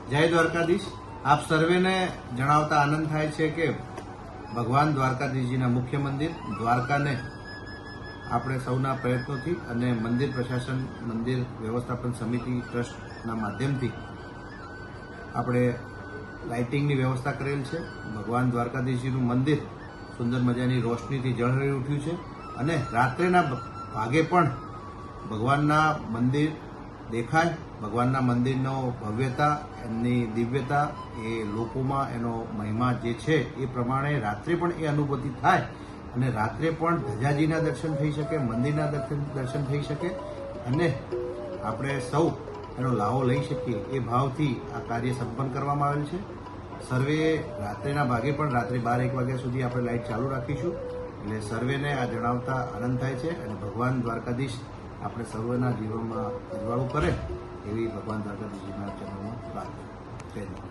જય દ્વારકાધીશ। આપ સર્વેને જણાવતા આનંદ થાય છે કે ભગવાન દ્વારકાધીશજીના મુખ્ય મંદિર દ્વારકાને આપણે સૌના પ્રયત્નોથી અને મંદિર પ્રશાસન, મંદિર વ્યવસ્થાપન સમિતિ ટ્રસ્ટના માધ્યમથી આપણે લાઇટિંગની વ્યવસ્થા કરેલ છે। ભગવાન દ્વારકાધીશજીનું મંદિર સુંદર મજાની રોશનીથી ઝળહળી ઉઠ્યું છે અને રાત્રેના ભાગે પણ ભગવાનના મંદિર દેખાય। ભગવાનના મંદિરનો ભવ્યતા, એમની દિવ્યતા, એ લોકોમાં એનો મહિમા જે છે એ પ્રમાણે રાત્રે પણ એ અનુભૂતિ થાય અને રાત્રે પણ ધજાજીના દર્શન થઈ શકે, મંદિરના દર્શન થઈ શકે અને આપણે સૌ એનો લાહો લઈ શકીએ એ ભાવથી આ કાર્ય સંપન્ન કરવામાં આવેલ છે। સર્વે રાત્રેના ભાગે પણ રાત્રે 12-1 વાગ્યા સુધી આપણે લાઇટ ચાલુ રાખીશું। એટલે સર્વેને આ જણાવતા આનંદ થાય છે અને ભગવાન દ્વારકાધીશ આપણે સર્વેના જીવનમાં અજવાળું કરે એવી ભગવાન દ્વારકાધીશજીના ચરણોમાં પ્રાર્થના। જય દ્વારકા।